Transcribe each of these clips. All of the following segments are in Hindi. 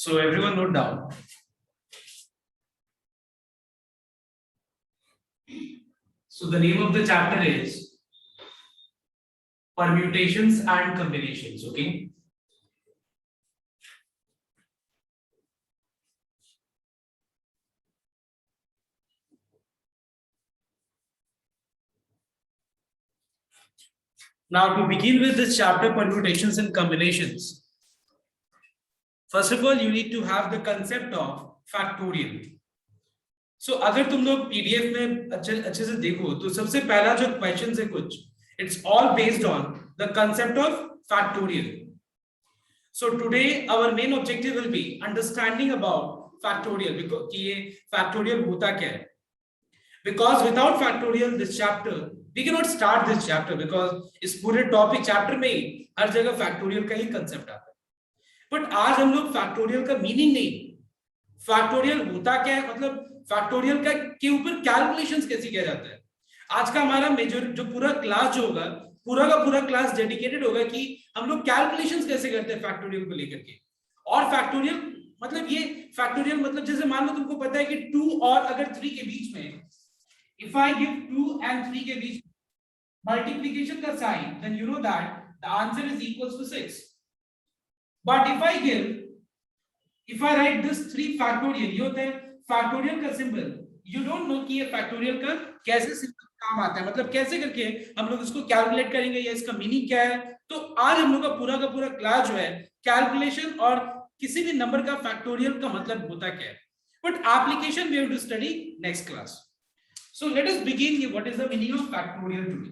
So everyone note down. So the name of the chapter is permutations and combinations. Okay. Now to begin with this chapter, permutations and combinations. First of all, you need to have the concept of factorial. So अगर तुम लोग PDF में अच्छे से देखो तो सबसे पहला जो क्वेश्चन है कुछ, it's all based on the concept of factorial. So today our main objective will be understanding about factorial because कि ये factorial होता क्या है. Because without factorial this chapter we cannot start this chapter because इस पूरे टॉपिक चैप्टर में ही हर जगह फैक्टोरियल का ही कंसेप्ट आता है. बट आज हम लोग फैक्टोरियल का मीनिंग नहीं, फैक्टोरियल होता क्या है, मतलब फैक्टोरियल का के ऊपर कैलकुलेशंस कैसे किया जाता है. आज का हमारा मेजर जो पूरा क्लास जो होगा, पूरा का पूरा क्लास डेडिकेटेड होगा कि हम लोग कैलकुलेशंस कैसे करते हैं फैक्टोरियल को लेकर के. और फैक्टोरियल मतलब ये फैक्टोरियल मतलब जैसे मान लो तुमको पता है कि 2 और अगर 3 के बीच में if I give 2 and 3 के बीच multiplication का sign, then you know that the answer is equals to 6. But if I write this 3 factorial, ये होता है factorial का symbol. You don't know कि ये factorial का कैसे symbol काम आता है, मतलब कैसे करके हम लोग इसको कैलकुलेट करेंगे या इसका मीनिंग क्या है. तो आज हम लोग का पूरा क्लास जो है कैलकुलेशन और किसी भी नंबर का फैक्टोरियल का मतलब होता क्या है. But application we have to study next class. So let us begin. What is the meaning of factorial today?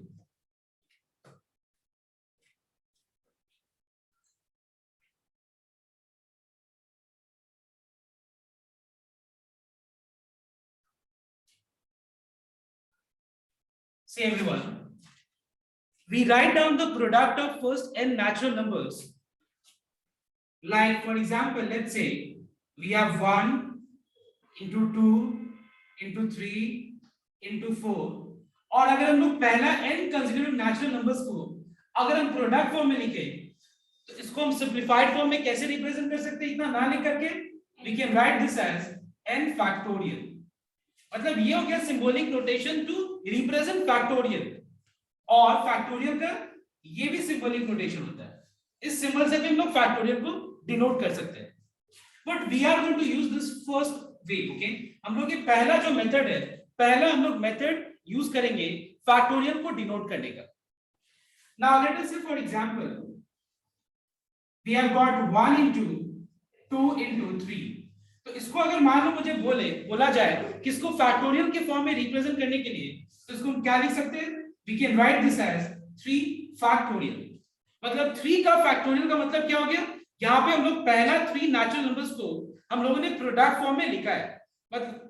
See everyone, we write down the product of first n natural numbers. Like for example, let's say we have 1 into 2 into 3 into 4. और अगर हम लोग पहला n कंसेक्यूटिव नेचुरल नंबर्स को अगर हम प्रोडक्ट फॉर्म में लिखे तो इसको हम सिंपलीफाइड फॉर्म में कैसे रिप्रेजेंट कर सकते हैं, इतना ना लिख करके we can write this as n factorial. मतलब ये हो गया symbolic notation to represent factorial. और फैक्टोरियल का ये भी सिंबॉलिक नोटेशन होता है, इस सिंबल से भी हम लोग फैक्टोरियल को डिनोट कर सकते हैं. But we are going to use this first way. Okay, हम लोग ये पहला जो मेथड है, पहला हम लोग मेथड यूज करेंगे फैक्टोरियल को डिनोट करने का. Now let us say for example we have got 1 into 2 into 3. तो इसको अगर मान लो मुझे बोला जाए कि इसको फैक्टोरियल के फॉर्म में रिप्रेजेंट करने के लिए तो इसको हम क्या लिख सकते हैं, we can write this as 3 factorial. मतलब 3 का फैक्टोरियल का मतलब क्या हो गया, यहाँ पे हम लोग पहला 3 नेचुरल नंबर्स को हम लोगों ने प्रोडक्ट फॉर्म में लिखा है. मतलब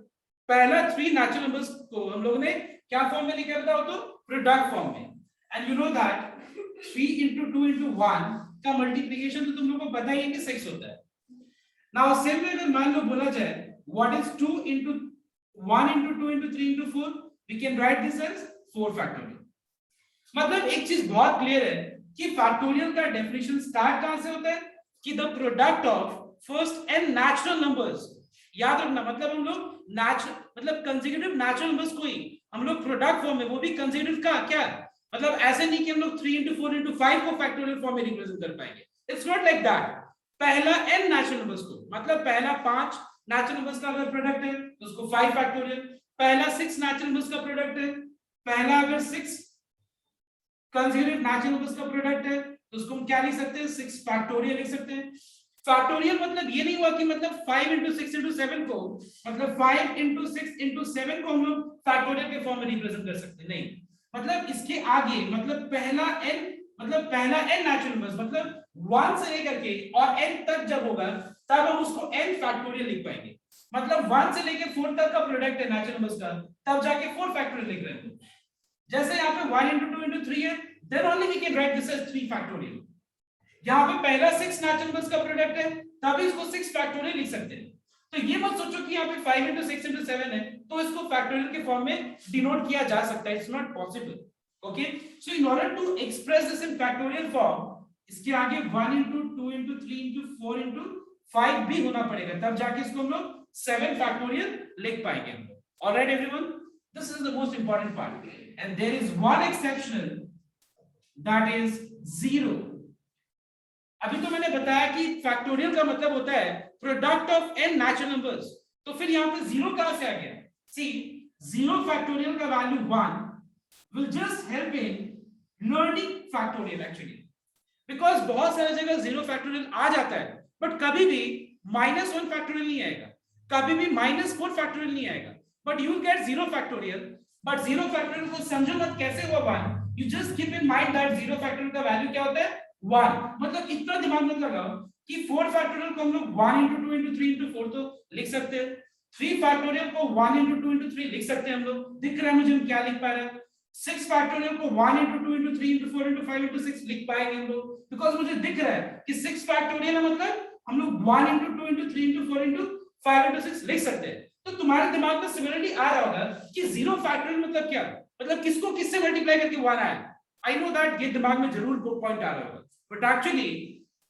पहला 3 नेचुरल नंबर्स को हम लोगों ने क्या फॉर्म में लिखा है बताओ तो, प्रोडक्ट फॉर्म में. And you know that 3 into 2 into 1 का मल्टीप्लिकेशन तो तुम लोगों को पता ही है कि 6 होता है. नाउ सेम वे अगर मान लो बोला जाए what is 2 into 1 into 2 into 3 into 4, we can write this as 4 factorial. मतलब एक चीज बहुत क्लियर है कि फैक्टोरियल का डेफिनेशन स्टार्ट कहां से होता है कि the product of first n natural numbers. याद रखना, मतलब हम लोग मतलब कंसेक्यूटिव नेचुरल नंबर्स को ही हम लोग प्रोडक्ट फॉर्म में, वो भी कंसेक्यूटिव का क्या, मतलब ऐसे नहीं कि हम लोग 3 into 4 into 5 को फैक्टोरियल फॉर्म में रिप्रेजेंट कर पाएंगे. It's not like that. पहला n नेचुरल नंबर्स को, मतलब पहला 5 नेचुरल नंबर्स का अगर प्रोडक्ट है तो उसको 5 फैक्टोरियल. पहला 6 नेचुरल नंबर्स का प्रोडक्ट है, पहला अगर 6 कंसेक्यूटिव नेचुरल नंबर्स का प्रोडक्ट है तो उसको हम क्या लिख सकते हैं, 6 फैक्टोरियल लिख सकते हैं. फैक्टोरियल मतलब ये नहीं हुआ कि मतलब 5 into 6 into 7 को, मतलब 5 into 6 into 7 को हम लोग फैक्टोरियल के फॉर्म में रिप्रेजेंट कर सकते हैं. नहीं, मतलब इसके आगे मतलब पहला n नेचुरल नंबर्स मतलब 1 से लेकर के और n तक जब होगा तब हम उसको n फैक्टोरियल लिख पाएंगे. मतलब 1 से लेकर 4 तक का प्रोडक्ट है नेचुरल नंबर्स का, तब जाके 4 फैक्टोरियल लिख रहे हैं. जैसे यहाँ पे 1 into 2 into 3 है, then only we can write this as 3 factorial. यहाँ पे पहला 6 नेचुरल नंबर्स का प्रोडक्ट है, तभी इसको 6 फैक्टोरियल लिख सकते हैं. तो ये मत सोचो कि यहाँ पे 5 into 6 into 7 है तो इसको फैक्टोरियल के फॉर्म में डिनोट किया जा सकता है. It's not possible. Okay, so in order to express this in factorial form, इसके आगे 1 into 2 into 3 into 4 into 5 भी होना पड़ेगा, तब जाके इसको हम लोग 7 फैक्टोरियल लिख पाएंगे हम लोग. Alright everyone, this is the most important part and there is one exceptional, that is 0. अभी तो मैंने बताया कि फैक्टोरियल का मतलब होता है product of n natural numbers, तो फिर यहां पे 0 कहां से आ गया? सी 0 फैक्टोरियल का value 1 will just help in learning factorial actually, because बहुत सारे जगह 0 फैक्टोरियल आ जाता है बट कभी भी -1 फैक्टोरियल नहीं आएगा, कभी भी -4 फैक्टोरियल नहीं आएगा, but you get 0 factorial. But 0 factorial को समझो मत कैसे हुआ 1, you just keep in mind that 0 factorial का वैल्यू क्या होता है 1. मतलब इतना दिमाग मत लगाओ कि 4 फैक्टोरियल को हम लोग 1 into 2 into 3 into 4 तो लिख सकते हैं, 3 फैक्टोरियल को 1 into 2 into 3 लिख सकते हैं हम लोग, दिख रहा है मुझे हम क्या लिख पा रहे हैं. 6 फैक्टोरियल को 1 into 2 into 3 into 4 into 5 into 6 लिख पाएंगे हम लोग, बिकॉज मुझे दिख रहा है कि 6 फैक्टोरियल है, मतलब हम लोग 1 into 2 into 3 into 4 into 5 into 6 लिख सकते हैं. तो तुम्हारे दिमाग में सिमिलरली आ रहा होगा कि 0 फैक्टोरियल मतलब क्या, मतलब किसको किससे मल्टीप्लाई करके 1 आया. आई नो दैट ये दिमाग में जरूर पॉइंट आ रहा होगा, बट एक्चुअली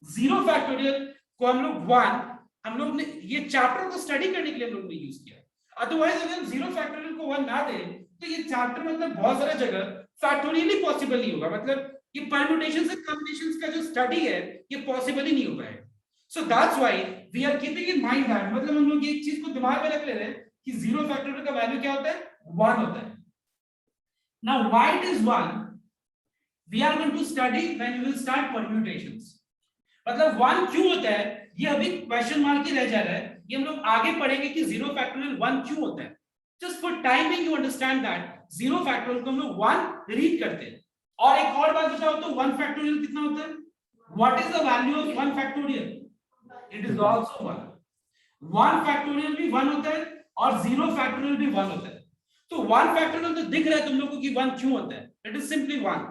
0 फैक्टोरियल को हम लोग 1, हम लोग ने ये चैप्टर को स्टडी करने के लिए हम लोग ने यूज किया. अदरवाइज अगर हम 0 फैक्टोरियल को 1 ना दें तो ये चैप्टर मतलब बहुत सारे जगह फैक्टोरियल ही पॉसिबल नहीं होगा, मतलब ये परम्यूटेशंस एंड कॉम्बिनेशंस का जो स्टडी है ये पॉसिबल ही नहीं हो पाएगा. So that's why we are keeping in mind that, मतलब हम लोग ये एक चीज को दिमाग में रख ले रहे हैं कि 0 फैक्टोरियल का वैल्यू क्या होता है 1 होता है. Now why it is 1 we are going to study when we will start permutations. मतलब 1 क्यों होता है ये अभी क्वेश्चन मार्क ही रह जा रहा है, ये हम लोग आगे पढ़ेंगे कि 0 फैक्टोरियल 1 क्यों होता है. Just for timing you understand that 0 factorial को हम लोग 1 रीड करते हैं. और एक और बात बताओ तो 1 फैक्टोरियल कितना होता है? What is the value of 1 factorial? It is also 1. 1 factorial भी 1 होता है और 0 फैक्टोरियल भी 1 होता है. तो 1 फैक्टोरियल तो दिख रहा है तुम लोगों को कि 1 क्यों होता है. It is simply 1.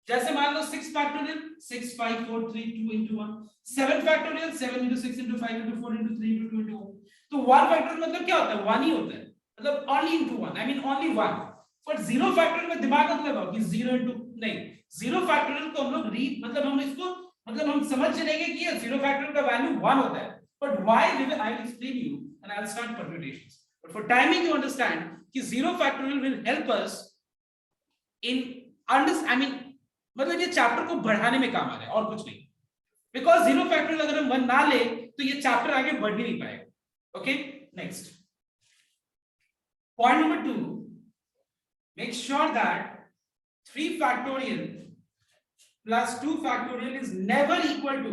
जैसे मान लो 6 factorial 6 5 4 3 2 into 1. 7 factorial 7 into 6 into 5 into 4 into 3 into 2 into 1. तो 1 फैक्टोरियल मतलब क्या होता है 1 ही होता है, मतलब only into 1, I mean only 1. पर 0 फैक्टोरियल में दिमाग मत लगाओ कि 0 into नहीं, 0 फैक्टोरियल को हम लोग रीड मतलब हम इसको मतलब हम समझ चलेंगे कि ये 0 फैक्टोरियल का वैल्यू 1 होता है. But why we will, I will explain you and I will start permutations. But for timing you understand कि 0 factorial will help us in understand, I mean मतलब ये चैप्टर को बढ़ाने में काम आ रहा है और कुछ नहीं. बिकॉज 0 फैक्टोरियल अगर हम 1 ना ले तो ये चैप्टर आगे बढ़ ही नहीं पाएगा. Okay, next point number 2, make sure that 3 factorial plus 2 factorial is never equal to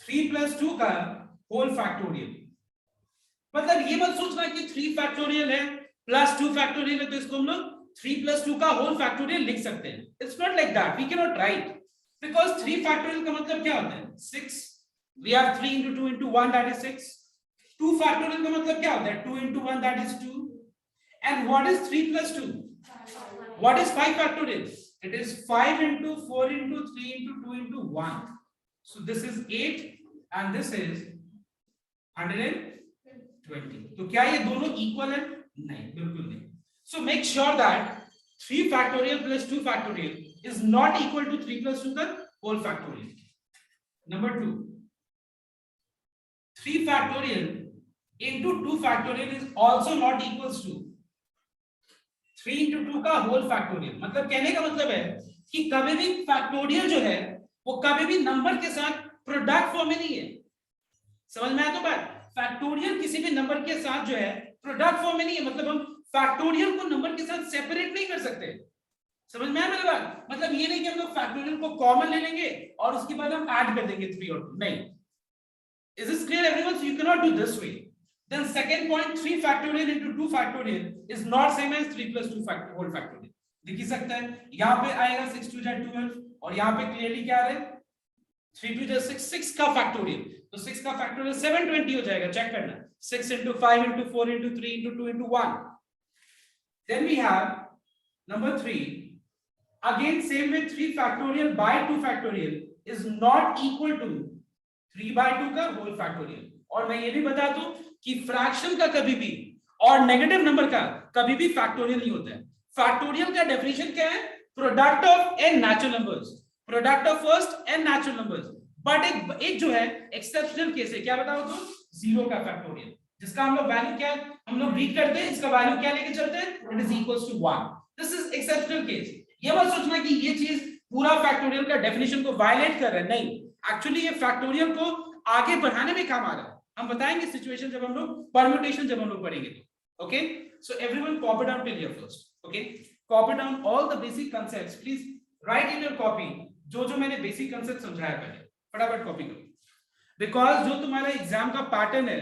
3 plus 2 का whole factorial. मतलब ये मत सोचना कि 3 factorial है plus 2 factorial है तो इसको हम लोग 3 plus 2 का whole factorial लिख सकते हैं. It's not like that. We cannot write because 3 factorial का मतलब क्या होता है 6. We have 3 into 2 into 1 that is 6. 2 factorial का मतलब क्या होता है 2 into 1 that is 2. And what is 3 plus 2? What is 5 factorial? It is 5 into 4 into 3 into 2 into 1. So this is 8 and this is 120. तो क्या ये दोनों equal है? नहीं, बिल्कुल नहीं. So make sure that 3 factorial plus 2 factorial is not equal to 3 plus 2 का whole factorial. Number 2, 3 factorial into 2 factorial is also not equals to 3 into 2 का होल फैक्टोरियल. मतलब कहने का मतलब है कि कभी भी फैक्टोरियल जो है वो कभी भी नंबर के साथ प्रोडक्ट फॉर्म में नहीं है. समझ में आया तो बात? फैक्टोरियल किसी भी नंबर के साथ जो है प्रोडक्ट फॉर्म में नहीं है, मतलब हम फैक्टोरियल को नंबर के साथ सेपरेट नहीं कर सकते. समझ में आया मेरी बात? मतलब ये नहीं कि हम लोग फैक्टोरियल को कॉमन ले लेंगे और उसके बाद हम ऐड कर देंगे 3 और 2. नहीं. Is this clear everyone? So you cannot do this way. Then second point, 3 factorial into 2 factorial is not same as 3 plus 2 whole factorial. दिख ही सकता है, यहाँ पे आएगा 6 2 12 और यहाँ पे क्लियरली क्या आ रहा है 3 2 6 6 का फैक्टोरियल. तो 6 का फैक्टोरियल 720 हो जाएगा. चेक करना 6 into 5 into 4 into 3 into 2 into 1. Then we have number 3. Again same with 3 factorial by 2 factorial is not equal to 3 by 2 का whole factorial. और मैं ये भी बता दूं कि फ्रैक्शन का कभी भी और नेगेटिव नंबर का कभी भी फैक्टोरियल नहीं होता है. फैक्टोरियल का डेफिनेशन क्या है? Product of n natural numbers, product of first n natural numbers. But एक जो है एक्सेप्शनल केस है, क्या बताओ तो, 0 का फैक्टोरियल, जिसका हम लोग वैल्यू क्या हम लोग रीड करते हैं, इसका वैल्यू क्या लेके चलते हैं, it is equals to 1. This is exceptional case. ये मत सोचना कि ये चीज पूरा फैक्टोरियल का डेफिनेशन को वायलेट कर रहा है, नहीं, एक्चुअली ये फैक्टोरियल को आगे बढ़ाने में काम आ रहा है. हम बताएंगे सिचुएशन जब हम लोग परम्यूटेशन जब हम लोग पढ़ेंगे तो. Okay, so everyone copy down till here first. Okay, copy down all the basic concepts, please right in your copy जो जो मैंने बेसिक कांसेप्ट समझाया पहले, फटाफट कॉपी करो. बिकॉज जो तुम्हारा एग्जाम का पैटर्न है,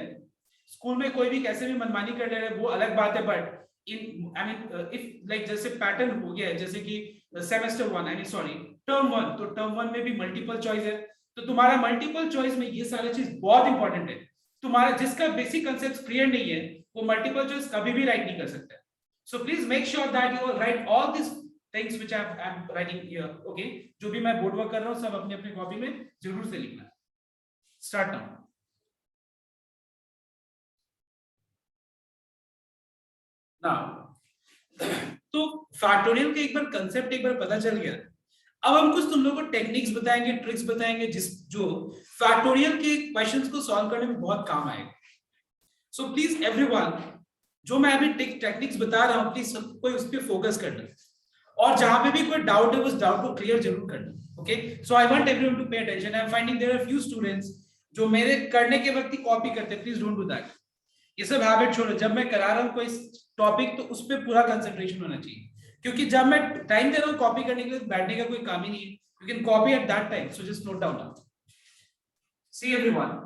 स्कूल में कोई भी कैसे भी मनमानी कर रहे हैं वो अलग बात है, but in I mean if like जैसे पैटर्न हो गया है, जैसे कि semester 1 I mean sorry term 1, तो टर्म 1 में भी मल्टीपल चॉइस है, तो तुम्हारा मल्टीपल चॉइस में ये सारी चीज बहुत इंपॉर्टेंट है. तुम्हारा जिसका बेसिक कांसेप्ट क्लियर नहीं है वो मल्टीपल चॉइस कभी भी राइट नहीं कर सकता. So please make sure that you right all this things which I am writing here. Okay, जो भी मैं बोर्ड वर्क कर रहा हूं सब अपने अपने कॉपी में जरूर से लिखना. Start now. तो फैक्टोरियल का एक बार कंसेप्ट एक बार पता चल गया. अब हम कुछ तुम लोगों को टेक्निक्स बताएंगे, ट्रिक्स बताएंगे, जो फैक्टोरियल के क्वेश्चंस को सॉल्व करने में बहुत काम आएगा. सो प्लीज एवरीवन, जो मैं अभी टेक्निक्स बता रहा हूं प्लीज कोई उस पर फोकस करना, और जहां पे भी कोई डाउट है उस डाउट को क्लियर जरूर करना. Okay, so I want everyone to pay attention. I am finding there are few students जो मेरे करने के वक्त ही कॉपी करते हैं. Please don't do that. ये सब हैबिट छोड़ो. जब मैं करा रहा हूं कोई टॉपिक तो उस पर पूरा कंसंट्रेशन होना चाहिए, क्योंकि जब मैं टाइम दे रहा हूं कॉपी करने के लिए बैठने का कोई काम ही नहीं है. You can copy at that time, so just note down. See everyone,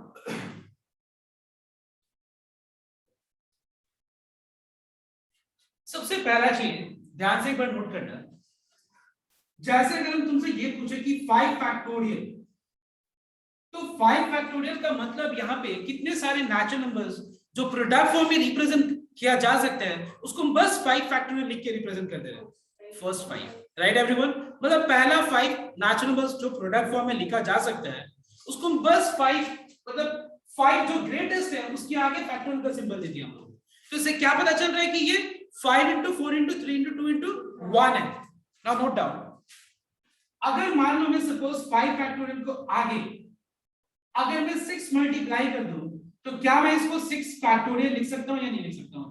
सबसे पहला चीज ध्यान से एक बार नोट करना. जैसे अगर हम तुमसे ये पूछे कि 5 फैक्टोरियल, तो 5 फैक्टोरियल का मतलब यहाँ पे कितने सारे नेचुरल नंबर्स जो प्रोडक्ट फॉर्म में रिप्रेजेंट किया जा सकता है उसको हम बस 5 फैक्टोरियल लिख के रिप्रेजेंट कर दे रहे हैं. फर्स्ट 5, राइट एवरीवन, मतलब पहला 5 नेचुरल नंबर्स जो प्रोडक्ट फॉर्म में लिखा जा सकता है उसको हम बस 5, मतलब 5 जो ग्रेटेस्ट है उसके आगे फैक्टोरियल का सिंबल दे दिया हम लोग. तो इससे क्या पता चल रहा है कि ये 5 into 4 into 3 into 2 into 1 है. Now note down. अगर मान लो मैं सपोज 5 फैक्टोरियल को आगे अगर मैं 6 मल्टीप्लाई कर दूं तो क्या मैं इसको 6 फैक्टोरियल लिख सकता हूं या नहीं लिख सकता हूं?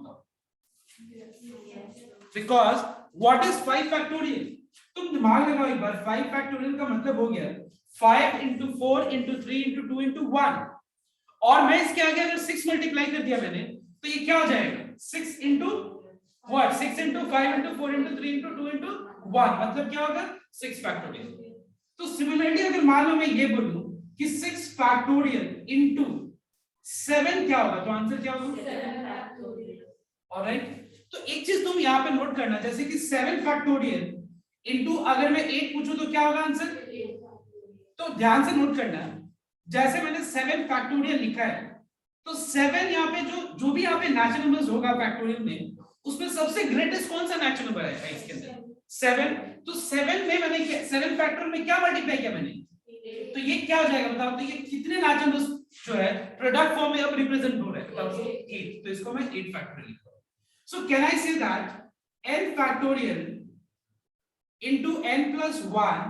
Because what is 5 factorial? तुम दिमाग लगाओ एक बार. 5 फैक्टोरियल का मतलब हो गया 5 into 4 into 3 into 2 into 1, और मैं इसके आगे अगर 6 मल्टीप्लाई कर दिया मैंने तो ये क्या हो जाएगा 6 into what? 6 into 5 into 4 into 3 into 2 into 1, मतलब क्या होगा 6 फैक्टोरियल. तो सिमिलरली अगर मान लो मैं ये बोलूं कि 6 फैक्टोरियल into 7 क्या होगा, तो आंसर क्या होगा? ऑलराइट, तो एक चीज तुम यहाँ पे नोट करना, जैसे कि 7 फैक्टोरियल into अगर मैं 8 पूछूं तो क्या होगा आंसर? तो ध्यान से नोट करना, जैसे मैंने 7 फैक्टोरियल लिखा है तो 7 यहाँ पे जो भी यहाँ पे नेचुरल नंबर्स होगा फैक्टोरियल में उसमें सबसे ग्रेटेस्ट कौन सा नेचुरल नंबर है इसके अंदर? 7. तो 7 में मैंने 7 फैक्टोरियल में क्या मल्टीप्लाई किया मैंने, तो ये क्या हो जाएगा बताओ? तो ये कितने नेचुरल नंबर्स जो है प्रोडक्ट फॉर्म में अब रिप्रेजेंट हो रहा है बताओ? 8. तो इसको मैं 8 फैक्टोरियल लिखूंगा. So can I say that n factorial into n plus 1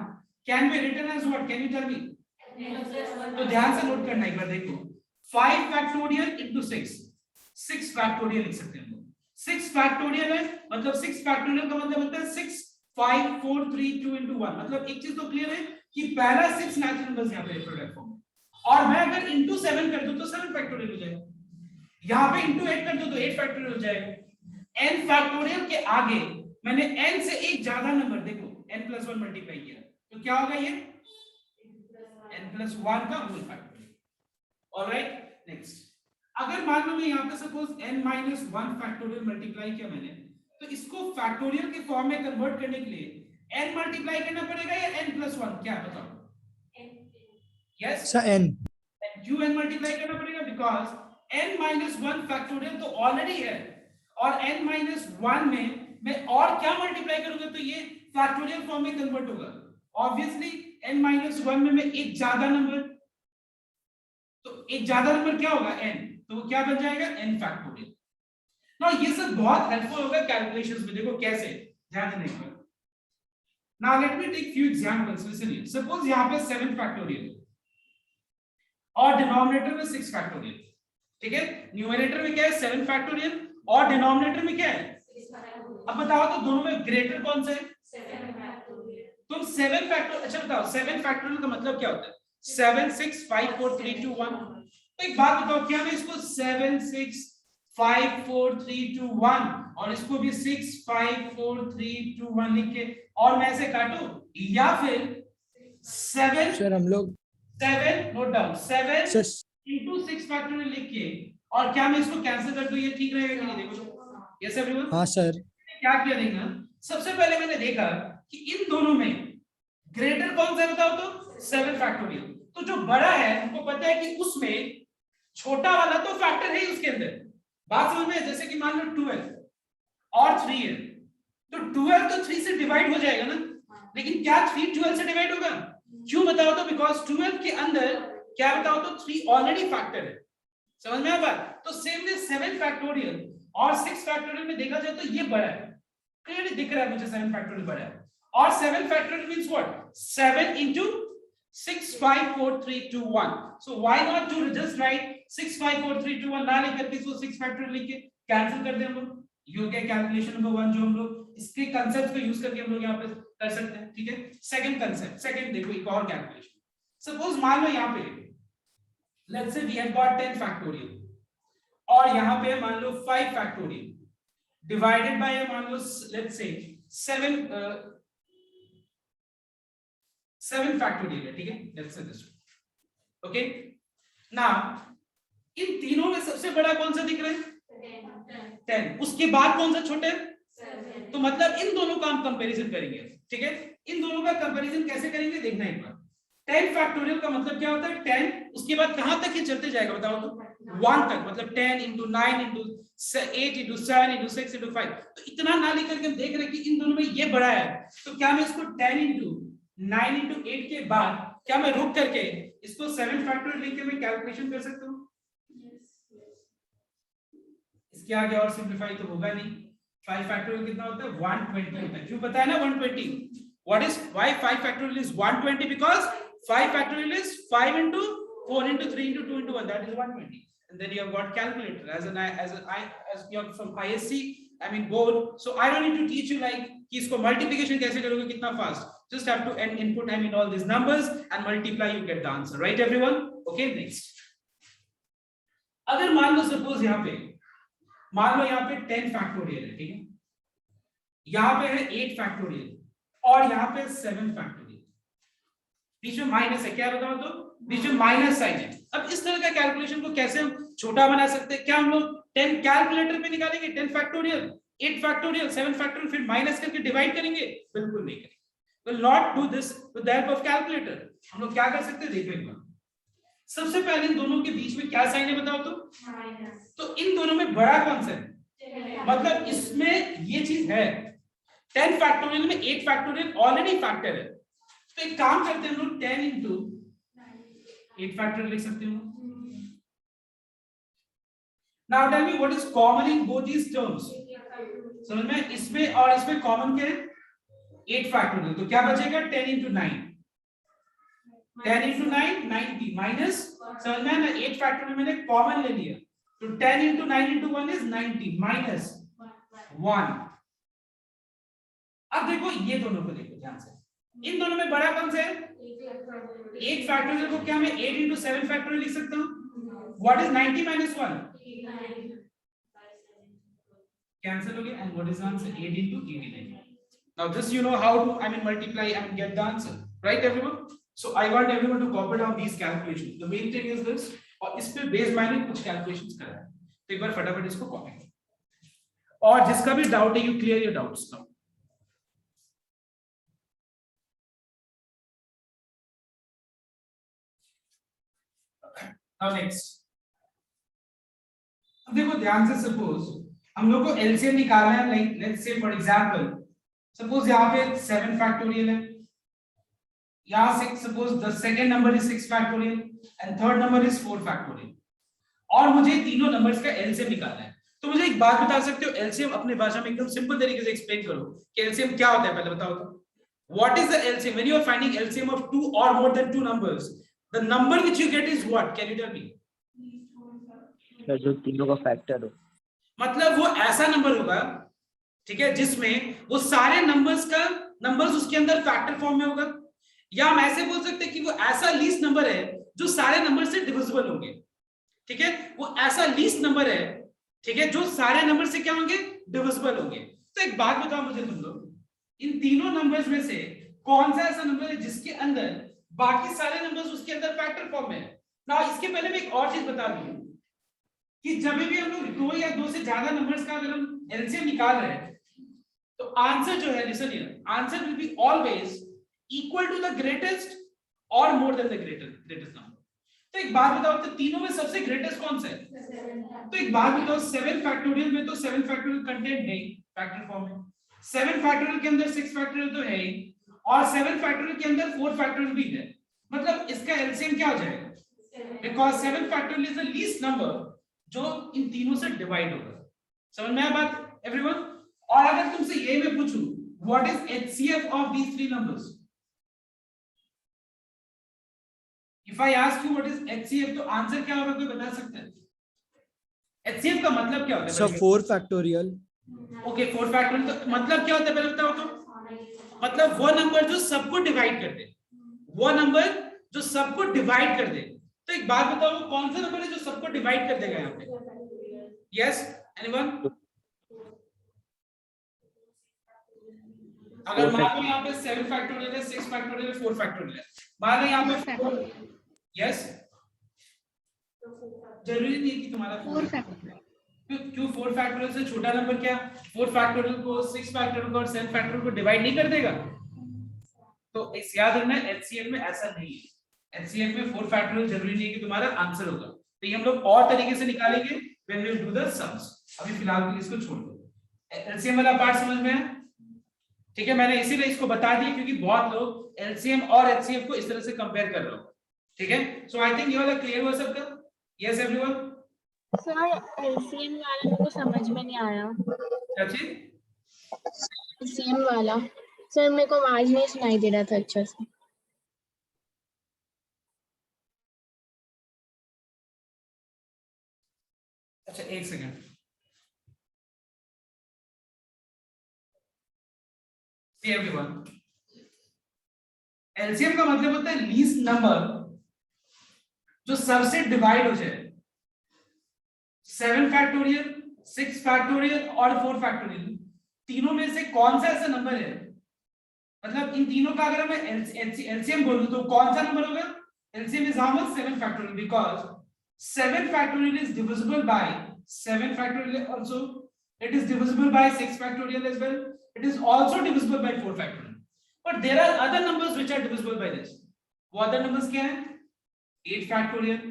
can be written as what? Can you tell me? तो ध्यान से नोट करना एक बार. देखो 5 फैक्टोरियल into 6 फैक्टोरियल लिख सकते हैं. 6 फैक्टोरियल है मतलब 6 फैक्टोरियल का मतलब होता है 6 5 4 3 2 into 1. मतलब एक चीज तो क्लियर है कि पहला 6 नेचुरल नंबर्स यहाँ पे प्रोडक्ट फॉर्म, और मैं अगर into 7 कर दूं तो 7 फैक्टोरियल हो जाएगा. यहाँ पे into 8 कर दूं तो 8 फैक्टोरियल हो जाएगा. n फैक्टोरियल के आगे मैंने n से एक ज्यादा नंबर, देखो n plus 1 मल्टीप्लाई किया तो क्या होगा ये n plus 1 का होल फैक्टोरियल. Alright, next. अगर मान लो मैं यहाँ पे suppose n minus 1 factorial multiply किया मैंने, तो इसको फैक्टोरियल के फॉर्म में कन्वर्ट करने के लिए n मल्टीप्लाई करना पड़ेगा या n plus 1? क्या बताओ? Yes sir n. क्यों n मल्टीप्लाई करना पड़ेगा? बिकॉज n minus 1 फैक्टोरियल तो ऑलरेडी है, और n minus 1 में मैं और क्या मल्टीप्लाई करूंगा तो ये फैक्टोरियल फॉर्म में कन्वर्ट होगा. ऑब्वियसली n minus 1 में मैं एक ज्यादा नंबर, तो एक ज्यादा नंबर क्या होगा n, तो वो क्या बन जाएगा n फैक्टोरियल. नाउ ये सब बहुत हेल्पफुल होगा कैलकुलेशंस में. देखो कैसे, ध्यान देना एक बार. Now let me take few examples. Listen here. Suppose यहां पे 7 फैक्टोरियल, और डिनोमिनेटर में 6 फैक्टोरियल, ठीक है। न्यूमरेटर में क्या है 7 फैक्टोरियल और डिनोमिनेटर में क्या है। अब बताओ तो दोनों में ग्रेटर कौन सा है। 7 फैक्टोरियल। तुम 7 फैक्टोरियल, अच्छा बताओ 7 फैक्टोरियल का मतलब क्या होता है। 7 6 5 4 3 2 1। तो एक बात बताओ, क्या मैं इसको 7 6 5 4 3 2 1 और इसको भी 6 5 4 3 2 1 लिख के और मैं ऐसे काटूं, या फिर 7 सर हम लोग 7 नोट डाउन 7 into 6 फैक्टोरियल लिख के और क्या मैं इसको कैंसिल कर दूं, ये ठीक रहेगा कि नहीं। देखो यस एवरीवन। हाँ सर। क्या किया देखना, सबसे पहले मैंने देखा कि इन दोनों में ग्रेटर कौन सा है बताओ तो 7 फैक्टोरियल। तो जो बड़ा है हमको पता है कि उसमें छोटा वाला तो फैक्टर है ही उसके अंदर। बात समझ में, जैसे कि मान लो 12 और 3 है तो 12 तो 3 से डिवाइड हो जाएगा ना, लेकिन क्या 3 12 से डिवाइड होगा। क्यों बताओ तो, बिकॉज 12 के अंदर क्या बताओ तो 3 ऑलरेडी फैक्टर है। समझ में आ बात। तो सेम वे 7 फैक्टोरियल और 6 फैक्टोरियल में देखा जाए तो ये बड़ा है, क्लियरली दिख रहा है मुझे 7 फैक्टोरियल बड़ा है। और 7 factorial means what 7 into 6 5 4 3 2 1। so why not to just write 6 5 4 3 2 1 ना लिख करके इसको 6 फैक्टोरियल लिख के कैंसिल कर दें हम लोग। ये हो गया कैलकुलेशन नंबर 1 जो हम लोग इसके कांसेप्ट को यूज करके हम लोग यहां पे कर सकते हैं, ठीक है। सेकंड कांसेप्ट, सेकंड देखो एक और कैलकुलेशन। सपोज मान लो यहां पे let's say we have got 10 factorial और यहां पे मान लो 5 फैक्टोरियल डिवाइडेड बाय मान लो लेट्स से 7 फैक्टोरियल है, ठीक है। Let's say this okay. Now in तीनों में सबसे बड़ा कौन सा दिख रहा है 10, उसके बाद कौन सा छोटा है। तो मतलब इन दोनों का हम कंपैरिजन करेंगे, ठीक है। इन दोनों का कंपैरिजन कैसे करेंगे देखना एक बार। 10 फैक्टोरियल का मतलब क्या होता है 10, उसके बाद कहां तक ये चलते जाएगा बताओ तो 1 तक, मतलब 10 into 9 into 8 into 7 into 6 into 5। तो इतना ना लेकर के हम देख रहे हैं कि इन दोनों में ये बड़ा है, तो क्या मैं इसको 10 into 9 into 8 के बाद क्या मैं रुक करके इसको 7 फैक्टोरियल लिख के मैं कैलकुलेशन कर सकता हूं। इसके आगे और सिंपलीफाई तो होगा नहीं। 5 फैक्टोरियल कितना होता है 120 होता है। क्यों पता है ना 120। What is why 5 factorial is 120 because 5 factorial is 5 into 4 into 3 into 2 into 1, that is 120। and then you have got calculator as you're from ISC, I mean board, so I don't need to teach you like कि इसको मल्टीप्लिकेशन कैसे करोगे कितना fast, just have to input I mean all these numbers and multiply, you get the answer, right everyone। okay next, अगर मान लो सपोज यहाँ पे मान लो यहाँ पे 10 फैक्टोरियल है, ठीक है। यहाँ पे है 8 फैक्टोरियल और यहाँ पे 7 फैक्टोरियल, बीच में माइनस है, क्या बताओ तो बीच में माइनस साइन है। अब इस तरह का कैलकुलेशन को कैसे हम छोटा बना सकते हैं। क्या हम लोग 10 कैलकुलेटर पे निकालेंगे 10 फैक्टोरियल 8 फैक्टोरियल 7 फैक्टोरियल फिर माइनस करके डिवाइड करेंगे, बिल्कुल नहीं करेंगे। Will not do this with the help of calculator. हम लोग क्या कर सकते हैं देखो एक बार। सबसे पहले इन दोनों के बीच में क्या साइन है बताओ तो इन दोनों में बड़ा कौन सा है, मतलब इसमें ये चीज है 10 फैक्टोरियल में 8 फैक्टोरियल ऑलरेडी फैक्टर है। तो एक काम करते हैं हम लोग 10 into 8 फैक्टोरियल लिख सकते हो। Now tell me what is common in both these terms। समझ में, इसमें और इसमें कॉमन क्या है 8 फैक्टोरियल। तो क्या बचेगा 10 into 9, 10 into 9 90 माइनस, समझ में ना 8 फैक्टोरियल मैंने कॉमन ले लिया तो 10 into 9 into 1 is 90 माइनस 1। अब देखो ये दोनों को देखो ध्यान से, इन दोनों में बड़ा कौन सा है 8 फैक्टोरियल को क्या मैं 8 into 7 फैक्टोरियल लिख सकता हूं। व्हाट इज 90 minus 1 कैंसिल हो गया and what is answer 8 into 89। now this you know how to I mean multiply and get the answer, right everyone। so I want everyone to copy down these calculations। the main thing is this, और इस पे बेस मैंने कुछ कैलकुलेशंस करा है तो एक बार फटाफट इसको कॉपी करो और जिसका भी डाउट है you clear your doubts now. Now next, अब देखो ध्यान से, सपोज हम लोग को एलसीएम निकालना है, like let's say for example suppose यहाँ पे 7 फैक्टोरियल है, यहाँ से suppose the second number is 6 factorial and third number is 4 factorial और मुझे तीनों नंबर्स का एलसीएम निकालना है। तो मुझे एक बात बता सकते हो एलसीएम अपनी भाषा में एकदम सिंपल तरीके से एक्सप्लेन करो कि एलसीएम क्या होता है, पहले बताओ तो। What is the LCM when you are finding LCM of 2 or more than 2 numbers। The number which you get is what? Can you tell me? जो तीनों का फैक्टर हो, मतलब वो ऐसा नंबर होगा, ठीक है, जिसमें वो सारे नंबर्स उसके अंदर फैक्टर फॉर्म में होगा, या हम ऐसे बोल सकते हैं कि वो ऐसा लीस्ट नंबर है जो सारे नंबर से डिविजिबल होंगे, ठीक है, वो ऐसा लीस्ट नंबर है, ठीक है, जो सारे नंबर से क्या होंगे, डिविजिबल होंगे। तो एक बात बताओ मुझे तुम लोग, इन तीनों नंबर्स में से कौन सा ऐसा नंबर है जिसके अंदर बाकी सारे नंबर्स उसके अंदर फैक्टर फॉर्म में है ना? इसके पहले मैं एक और चीज बता दूं कि जब भी हम लोग दो या दो से ज्यादा नंबर्स का अगर हम एलसीएम निकाल रहे हैं तो आंसर जो है, listen here, answer will be always equal to the greatest और more than the greatest number. तो एक बात बताओ, तो तीनों में सबसे ग्रेटेस्ट कौन सा है? तो एक बात बताओ, 7 फैक्टोरियल में तो 7 फैक्टोरियल कंटेंट नहीं फैक्टर फॉर्म में, 7 फैक्टोरियल के अंदर 6 फैक्टोरियल तो है ही, और 7 फैक्टोरियल के अंदर 4 फैक्टोरियल भी है, मतलब इसका एलसीएम क्या हो जाएगा? Because 7 factorial is the least number जो इन तीनों से डिवाइड होगा। समझ में आया बात एवरीवन? और अगर तुमसे ये मैं पूछूं what is HCF of these three numbers, if I ask you what is HCF, तो आंसर क्या होगा, कोई बता सकता है? एचसीएफ का मतलब क्या होता है? सब 4 फैक्टोरियल। ओके, 4 फैक्टोरियल, तो मतलब क्या होता है पहले बताओ तो? मतलब वो नंबर जो सबको डिवाइड कर दे, वो नंबर जो सबको डिवाइड कर दे। तो एक बात बताओ, वो कौन सा नंबर है जो सबको डिवाइड कर देगा यहाँ पे? Yes, anyone? अगर मान लो यहाँ पे 7 फैक्टोरियल है, 6 फैक्टोरियल है, 4 फैक्टोरियल है, मान लो यहाँ पे यस, जरूरी नहीं कि तुम्हारा 4 फैक्टोरियल, क्यों 4 फैक्टोरियल से छोटा नंबर क्या 4 फैक्टोरियल को 6 फैक्टोरियल को और 7 फैक्टोरियल को डिवाइड नहीं कर देगा? तो इस याद रखना, एचसीएफ में ऐसा नहीं है, एचसीएफ में 4 फैक्टोरियल जरूरी नहीं है कि तुम्हारा आंसर होगा। तो ये हम लोग और तरीके से निकालेंगे when we do the sums. अभी फिलहाल के लिए इसको छोड़ दो। एलसीएम वाला पार्ट समझ में है? ठीक है, मैंने इसीलिए इसको बता दिया क्योंकि बहुत लोग एलसीएम और एचसीएफ को इस तरह से कंपेयर कर रहे हो। ठीक है, सो आई थिंक ये वाला क्लियर हुआ सबका? Yes everyone? सर एलसीएम वाला मेरे को समझ में नहीं आया। क्या चीज? एलसीएम वाला सर मेरे को आवाज नहीं सुनाई दे रहा था अच्छा से। अच्छा एक सेकंड, सी एवरीवन, एलसीएम का मतलब होता है लीस्ट नंबर जो सबसे डिवाइड हो जाए। 7 फैक्टोरियल, 6 फैक्टोरियल और 4 फैक्टोरियल, तीनों में से कौन सा ऐसा नंबर है, मतलब इन तीनों का अगर मैं एलसीएम बोलूं तो कौन सा नंबर होगा? LCM is how much? 7 factorial, because 7 factorial is divisible by 7 factorial, also it is divisible by 6 factorial as well, it is also divisible by 4 factorial, but there are other numbers which are divisible by this. वो other numbers क्या है? 8 factorial,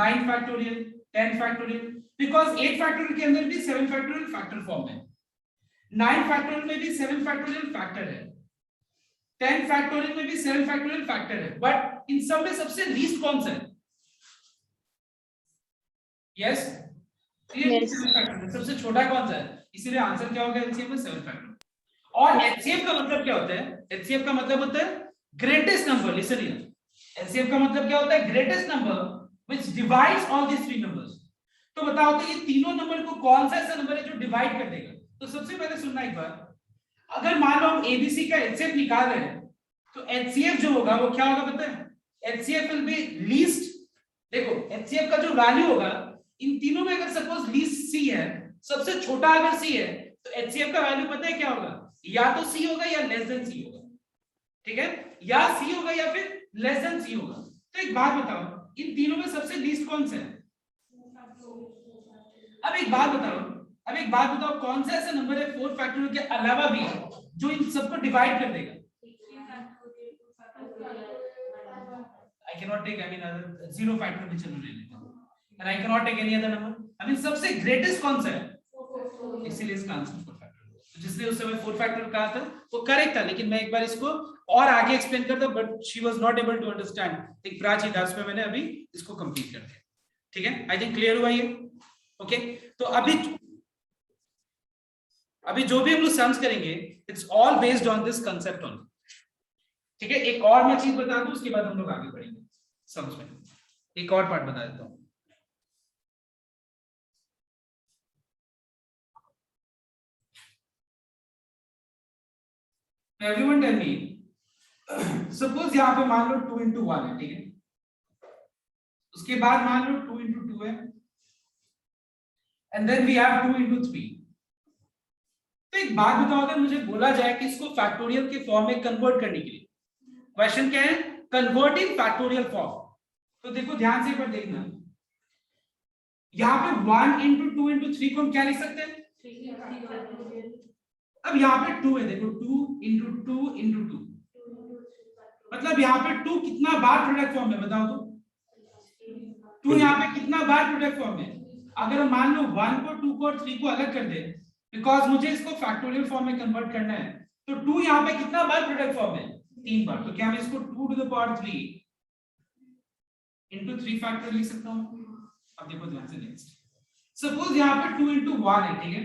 9 factorial, 10 factorial, because 8 factorial के अंदर भी 7 factorial factor form है, 9 factorial में भी 7 factorial factor है, 10 factorial में भी 7 factorial factor है, but इन सब में सबसे least कौन सा है? यस, सबसे छोटा कौन सा है? इसीलिए आंसर क्या होगा एलसीएम में? 7 फैक्टर। और एचसीएफ का मतलब क्या होता है? एचसीएफ का मतलब होता है greatest number. Listen here, HCF का मतलब क्या होता है? Greatest number which divides all these three numbers. तो बताओ तो ये तीनों नंबर को कौन सा ऐसा नंबर है जो डिवाइड कर देगा? तो सबसे पहले सुनना एक बार, अगर मान लो हम एबीसी का एचसीएफ निकाल रहे हैं तो एचसीएफ जो होगा वो क्या होगा पता है? एचसीएफ विल बी लीस्ट, देखो एचसीएफ का जो वैल्यू होगा इन तीनों में, अगर सपोज लीस्ट सी है, सबसे छोटा अगर सी है, तो एचसीएफ का वैल्यू पता है क्या होगा? या तो सी होगा या लेस देन सी होगा। ठीक है, या सी होगा या फिर लेस देन सी होगा। तो एक बात बताओ, इन तीनों में सबसे लीस्ट कौन सा है? अब एक बात बताओ कौन सा ऐसा नंबर है 4 फैक्टोरियल के अलावा भी जो इन सबको डिवाइड कर देगा? I cannot take, I mean, other 0 factor भी चलो ले लेते हैं, and I cannot take any other number. I mean सबसे greatest कौन सा है? इसीलिए इसका आंसर 4 फैक्टोरियल। तो जिसने उस समय 4 फैक्टोरियल कहा था वो करेक्ट था, लेकिन मैं एक बार इसको और आगे एक्सप्लेन करता, but she was not able to understand. एक प्राची दास में मैंने अभी इसको कंप्लीट कर दिया। ठीक है, आई थिंक क्लियर हुआ ये? ओके, तो अभी जो भी हम लोग सम्स करेंगे it's all based on this concept only. ठीक है, एक और मैं चीज बता दूं उसके बाद हम लोग आगे बढ़ेंगे। सम्स में। एक और पार्ट बता देता हूँ। एवरीवन टेल मी, सपोज यहाँ पे मान लो 2 into 1 है, ठीक है। उसके बाद मान लो 2 into 2 है, and then we have 2 into 3। तो एक बात बताओ, अगर मुझे बोला जाए कि इसको फैक्टोरियल के फॉर्म में कन्वर्ट करने के लिए, क्वेश्चन क्या है, कन्वर्टिंग फैक्टोरियल फॉर्म। तो देखो ध्यान से एक बार देखना, यहाँ पे 1 into 2 into 3 को हम क्या लिख सकते हैं? अब यहाँ पे 2 है, देखो 2 into 2 into 2, मतलब यहाँ पे 2 कितना बार प्रोडक्ट फॉर्म में बताओ तो? 2 यहाँ पे कितना बार प्रोडक्ट फॉर्म में? अगर मान लो 1 को 2 को और 3 को अलग कर दे, बिकॉज मुझे इसको फैक्टोरियल फॉर्म में कन्वर्ट करना है, तो 2 यहाँ पे कितना बार प्रोडक्ट फॉर्म है? 3 बार। तो क्या मैं इसको 2 to the power 3 into 3 factorial लिख सकता हूँ? अब देखो ध्यान से, नेक्स्ट सपोज यहाँ पे 2 into 1 है, ठीक है।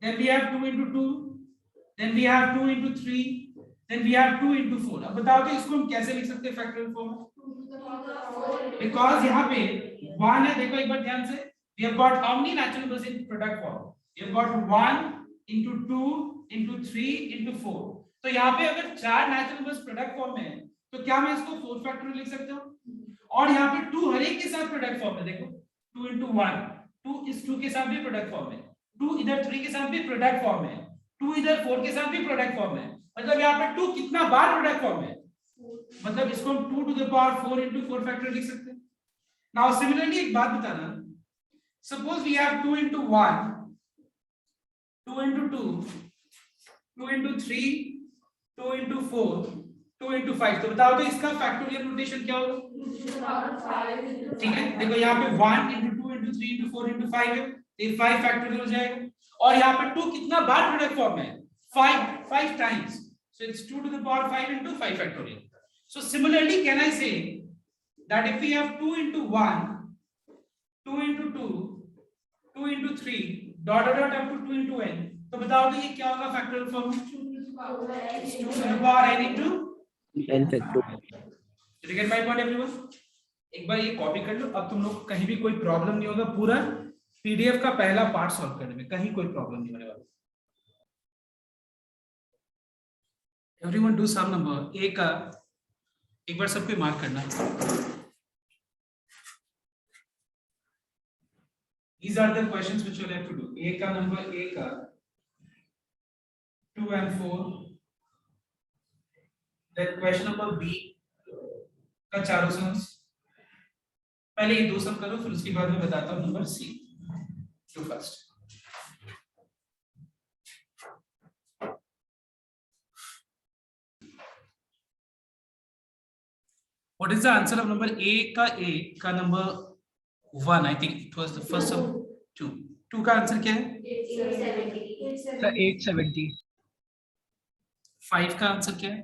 Then we have 2 into 2, then we have 2 into 3, then we have 2 into 4। अब बताओ तो इसको हम कैसे लिख सकते हैं फैक्टोरियल फॉर्म? बिकॉज यहाँ पे 1 है, देखो एक बार ध्यान से, we have got how many natural numbers in product form? We have got 1 into 2 into 3 into 4। तो यहाँ पे अगर 4 नेचुरल नंबर्स प्रोडक्ट फॉर्म में है, तो क्या मैं इसको 4 फैक्टोरियल लिख सकता हूँ? और यहाँ पे 2 हर एक के साथ प्रोडक्ट फॉर्म में, देखो 2 into 1, 2 इस 2 के साथ भी प्रोडक्ट फॉर्म में, 2 इधर 3 के साथ भी प्रोडक्ट फॉर्म में, 2 इधर 4 के साथ भी प्रोडक्ट फॉर्म में, मतलब यहाँ पे 2 कितना बार प्रोडक्ट फॉर्म में? मतलब इसको हम 2 to the power 4 into 4 factorial लिख सकते हैं। नाउ सिमिलरली एक बात बताना, suppose we have 2 into 1, 2 into 2, 2 into 3, 2 into 4, 2 into 5। तो बताओ तो इसका फैक्टोरियल नोटेशन क्या होगा? ठीक है, देखो यहाँ पे 1 into 2 into 3 into 4 into 5 है, ये 5 फैक्टोरियल हो जाएगा। और यहाँ पे 2 कितना बार प्रोडक्ट फॉर्म है? 5 times, so it's 2 to the power 5 into 5 factorial। So similarly can I say that if we have 2 into 1, 2 into 2, 2 into 3 dot dot dot up to 2 into n, तो बताओ तो ये क्या होगा factorial form? 2 to the power n into n factorial। Did you get my point everyone? एक बार ये कॉपी कर लो, अब तुम लोग कहीं भी कोई प्रॉब्लम नहीं होगा, पूरा पीडीएफ का पहला पार्ट सॉल्व करने में कहीं कोई प्रॉब्लम नहीं होने वाला। Everyone do sum number A का एक बार सबको मार्क करना। These are the questions which you'll have to do। ए का नंबर, ए का 2 and 4, then question number B का चारों सम्स। पहले ये 2 सम करो, फिर उसके बाद मैं बताता हूँ number C. Do first. What is the answer of number A का number 1? I think it was the first of 2। 2 का आंसर क्या है? 870। 5 का आंसर क्या है?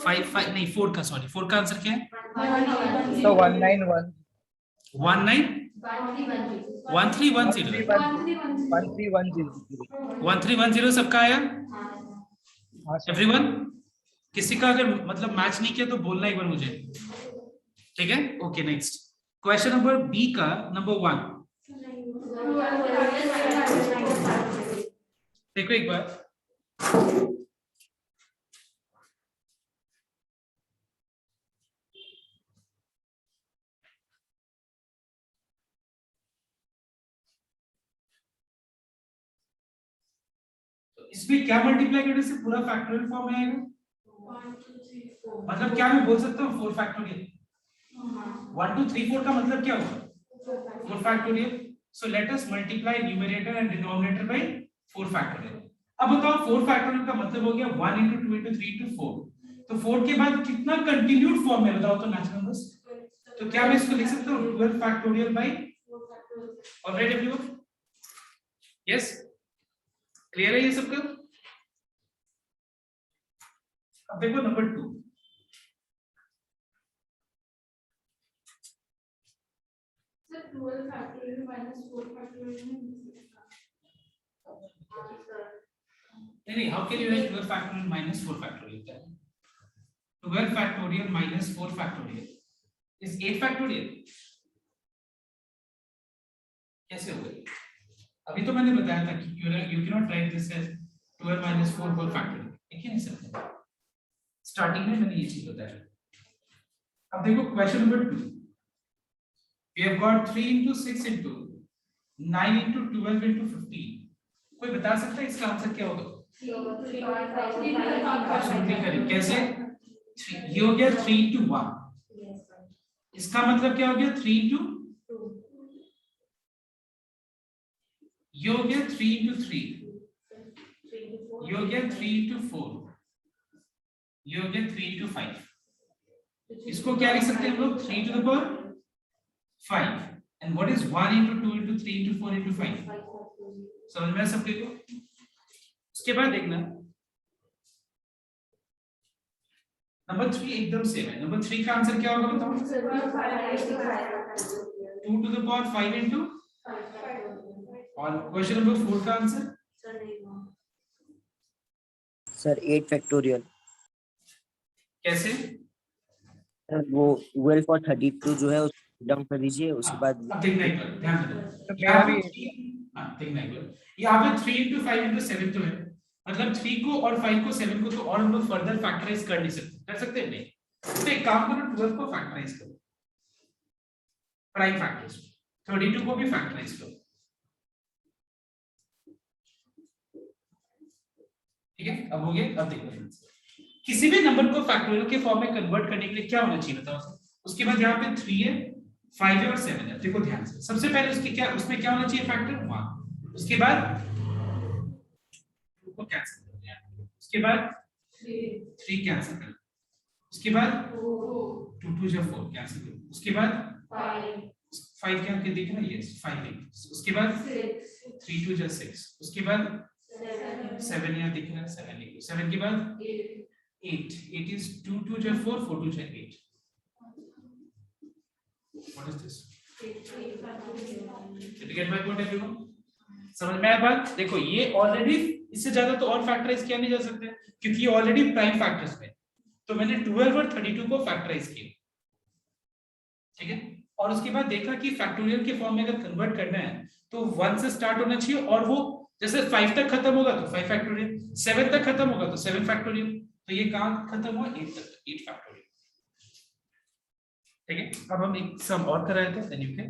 5 नहीं 4 का, सॉरी 4 का आंसर क्या है? तो 191 1310 1310 सबका आया एवरीवन? किसी का अगर मतलब मैच नहीं किया तो बोलना एक बार मुझे, ठीक है? Okay next question number B का नंबर 1 देखो एक बार। इसमें क्या मल्टीप्लाई करने से पूरा फैक्टोरियल फॉर्म में आएगा? मतलब क्या मैं बोल सकता हूँ 4 फैक्टोरियल? 1 2 3 4 का मतलब क्या होगा? 4 factorial. So let us multiply numerator and denominator by 4 factorial. अब बताओ 4 फैक्टोरियल का मतलब हो गया 1 into 2 into 3 into 4। तो 4 के बाद कितना कंटिन्यूड फॉर्म है बताओ तो नेचुरल नंबर्स? तो क्या मैं इसको लिख सकता हूँ 12 factorial by? All right everyone? Yes, clear है ये सबका? अब देखो number 2। Sir 12 factorial minus 4 factorial नहीं, how can you write 12 factorial minus 4 factorial? 12 factorial minus 4 factorial is 8 factorial. कैसे होगा? अभी तो मैंने बताया था कि you cannot write this as 12 minus 4 whole factorial. एक ही नहीं सकते. स्टार्टिंग में मैंने ये चीज बताया. अब देखो question number 2. We have got 3 into 6 into 9 into 12 into 15. कोई बता सकता है इसका आंसर क्या होगा? Absolutely correct. कैसे? ये हो गया 3 into 1. इसका मतलब क्या हो गया? 3 into ये हो गया 3 into 3. ये हो गया 3 into 4. ये हो गया 3 into 5. इसको क्या लिख सकते हैं हम लोग? 3 to the power 5. And what is 1 into 2 into 3 into 4 into 5? समझ में सबके को? उसके बाद देखना नंबर 3 एकदम सेम है. नंबर 3 का आंसर क्या होगा बताओ? 2 to the power 5 into और क्वेश्चन नंबर 4 का आंसर सर 8 फैक्टोरियल. कैसे? वो 12 for 32 जो है उसको डाउन कर दीजिए, उसके बाद अब देखना एक बार ध्यान दो. मेरा भी देखना एक बार. यहाँ पे 3 into 5 into 7 तो है, मतलब 3 को और 5 को 7 को तो और हम लोग फर्दर फैक्टराइज कर नहीं सकते. कर सकते हैं नहीं? तो एक काम करो 12 को फैक्टराइज करो, प्राइम फैक्टर्स. 32 को भी फैक्टराइज करो. ठीक है, अब हो गया. अब देखो किसी भी नंबर को फैक्टोरियल के फॉर्म में कन्वर्ट करने के लिए क्या होना चाहिए बताओ. उसके बाद यहाँ पे 3 है, 5 है और 7 है. देखो ध्यान से, सबसे पहले उसके क्या उसमें क्या होना चाहिए? फैक्टर 1. उसके बाद 2 को कैंसिल कर दिया. उसके बाद 3 कैंसिल कर. उसके बाद 2 2 जो 4 कैंसिल कर. उसके बाद 5 क्या के दिख रहा है? यस 5 है. उसके बाद 3 2 जो 6. उसके बाद 7 यहाँ दिख रहा है 7 लिखो. 7 के बाद 8 8 is 2 2 जो 4 4 2 जो 8. What is this? Did you get my point everyone? समझ में आया बात? देखो ये ऑलरेडी इससे ज्यादा तो और फैक्टराइज किया नहीं जा सकता क्योंकि ये ऑलरेडी प्राइम फैक्टर्स में. तो मैंने 12 और 32 को फैक्टराइज किया. ठीक है, और उसके बाद देखा कि फैक्टोरियल के फॉर्म में अगर कन्वर्ट करना है तो 1 से स्टार्ट होना चाहिए और वो जैसे 5 तक खत्म होगा तो 5 फैक्टोरियल, 7 तक खत्म होगा तो 7 फैक्टोरियल. तो ये कहां खत्म हुआ? 8 तक, 8 फैक्टोरियल. ठीक है, अब हम एक सम और कराए थे. Then you can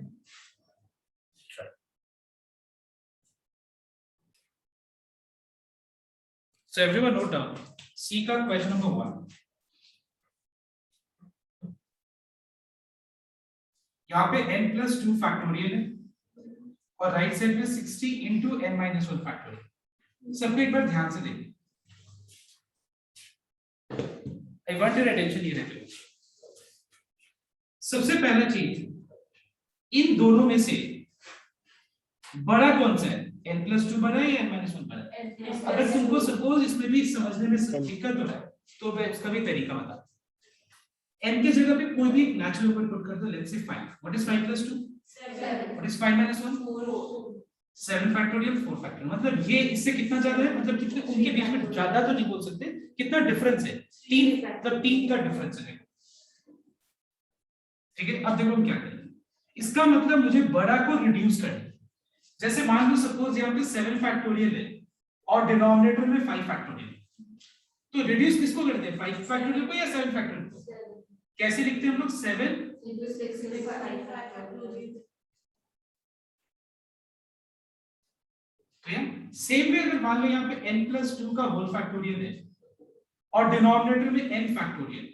try. So everyone note down C का क्वेश्चन नंबर 1. यहाँ पे n plus 2 फैक्टोरियल है और राइट साइड में 60 into n minus 1 फैक्टोरियल. सबको एक बार ध्यान से देखिए. I want your attention here everyone. सबसे पहला चीज इन दोनों में से बड़ा कौन सा है? n plus 2 बड़ा है या n minus 1 बड़ा है? अगर तुमको सपोज इसमें भी समझने में दिक्कत हो रहा है तो मैं इसका भी तरीका बता. n के जगह पे कोई भी एक नेचुरल नंबर पुट कर दो. Let's say 5. What is 5 plus 2? 7. What is 5 minus 1? 7 factorial 4 factorial. मतलब ये इससे कितना ज्यादा है? मतलब कितने उनके बीच में ज्यादा तो नहीं बोल सकते, कितना डिफरेंस है? 3. मतलब 3 का डिफरेंस है. ठीक है, अब देखो हम क्या करेंगे. इसका मतलब मुझे बड़ा को रिड्यूस करना है. जैसे मान लो सपोज यहाँ पे 7 फैक्टोरियल है और डिनोमिनेटर में 5 फैक्टोरियल. तो रिड्यूस किसको करते हैं? 5 फैक्टोरियल को या 7 फैक्टोरियल को? कैसे लिखते हैं हम लोग? 7 सेम वे अगर मान लो यहाँ पे n plus 2 का होल फैक्टोरियल है और डिनोमिनेटर में n factorial.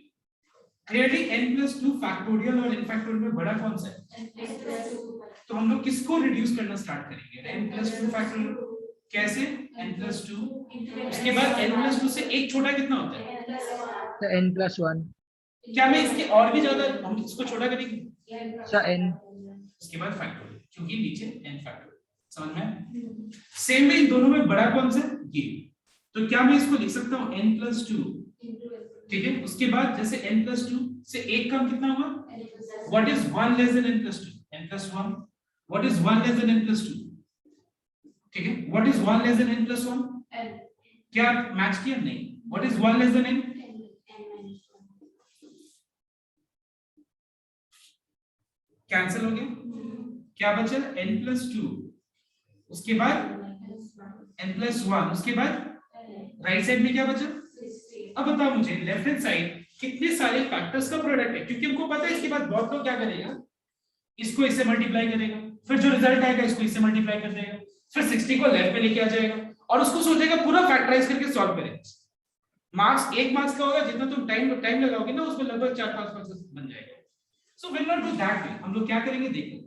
Clearly n plus 2 factorial और n फैक्टोरियल में बड़ा कौन सा है? तो हम लोग किसको रिड्यूस करना स्टार्ट करेंगे? n plus 2 factorial. कैसे? n plus 2. उसके बाद n plus 2 से एक छोटा कितना होता है? n plus 1. क्या मैं इसके और भी ज्यादा हम इसको छोटा करेंगे? n. उसके बाद फैक्टोरियल क्योंकि नीचे n फैक्टोरियल. समझ में? सेम वे इन दोनों में बड़ा कौन सा है? ये. तो क्या मैं इसको लिख सकता हूँ n plus 2. ठीक है, उसके बाद जैसे n plus 2 से एक कम कितना होगा? What is 1 less than n plus 2? n plus 1. What is 1 less than n plus 2? ठीक है, what is 1 less than n plus 1? क्या मैच किया? नहीं. What is 1 less than n? Cancel हो गया, क्या बचा n+2, उसके बाद n+1, उसके बाद राइट साइड में क्या बचा। अब बताओ मुझे लेफ्ट हैंड साइड कितने सारे फैक्टर्स का प्रोडक्ट है, क्योंकि हमको पता है इसके बाद बहुत लोग क्या करेगा, इसको इससे मल्टीप्लाई करेगा, फिर जो रिजल्ट आएगा इसको इससे मल्टीप्लाई कर देगा, फिर 60 को लेफ्ट में लेके आ जाएगा और उसको सोचेगा पूरा फैक्टराइज करके सॉल्व करें। मार्क्स 1 मार्क्स का होगा, जितना तुम टाइम लगाओगे ना उसमें लगभग 4-5 मार्क्स बन जाएगा। So will not do that way. हम लोग क्या करेंगे, देखो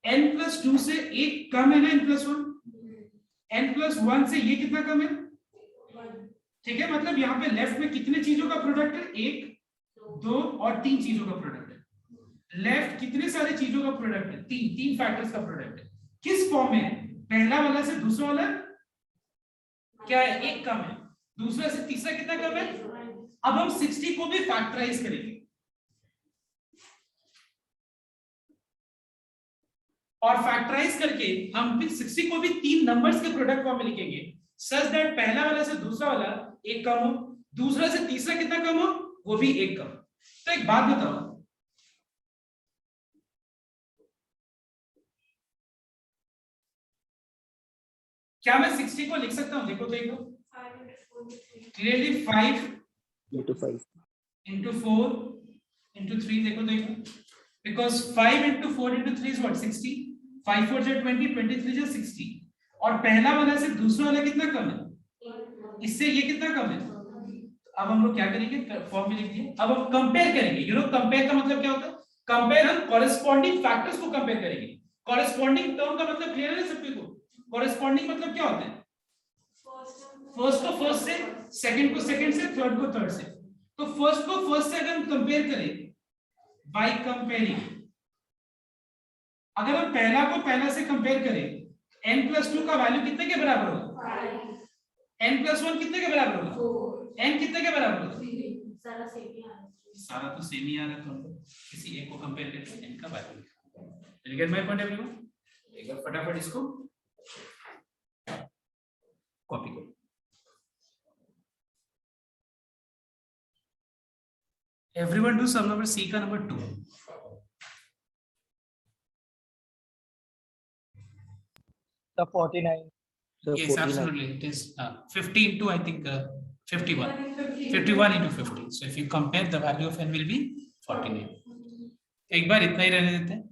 n+2 से एक कम है ना n+1, n+1 से ये कितना कम है, ठीक है, मतलब यहाँ पे लेफ्ट में कितने चीजों का प्रोडक्ट है, 1 2 और 3 चीजों का प्रोडक्ट है। लेफ्ट कितने सारे चीजों का प्रोडक्ट है, 3 फैक्टर्स का प्रोडक्ट है। किस फॉर्म में, पहला वाला से दूसरा वाला क्या है, 1 कम है, दूसरा से तीसरा कितना कम है। अब हम 60 को भी फैक्टराइज करेंगे और फैक्टराइज करके हम फिर 60 को भी 3 नंबर्स के प्रोडक्ट फॉर्म में लिखेंगे, सच दैट पहला वाला से दूसरा वाला 1 कम हो, दूसरा से तीसरा कितना कम हो, वो भी 1 कम। तो एक बात बताओ, क्या मैं 60 को लिख सकता हूं, देखो तो एक क्लियरली 5 into 5 into 4 into 3, देखो तो एक, because 5 into 4 into 3 is what, 60, 5 4 is 20, 23 is 60, और पहला वाला से दूसरा वाला कितना कम है, इससे ये कितना कम है। अब हम लोग क्या करेंगे, फॉर्म में लिख दिए, अब हम कंपेयर करेंगे। यू नो कंपेयर का मतलब क्या होता है, कंपेयर हम कॉरेस्पॉन्डिंग फैक्टर्स को कंपेयर करेंगे। कॉरेस्पॉन्डिंग टर्म का मतलब क्लियर है सबको, कॉरेस्पॉन्डिंग मतलब क्या होता है, फर्स्ट को फर्स्ट से, सेकंड को सेकंड से, थर्ड को थर्ड से। तो फर्स्ट को फर्स्ट से अगर हम कंपेयर करें बाय कंपेयरिंग, अगर हम पहला को पहला से कंपेयर करें, n+2 का वैल्यू कितने के बराबर होगा, n+1 कितने के बराबर होगा, n कितने के बराबर होगा, सारा तो सेम ही आ रहा है, तो हम लोग किसी एक को कंपेयर करके n का value, you get my point everyone. एक बार फटाफट इसको कॉपी करो। Everyone do sum number C का number 2। The 49. so Yes, 49 absolutely. It is 50 into, I think, 51. 51 into 50. So if you compare, the value of n will be 49. एक बार इतना ही रहने देते हैं।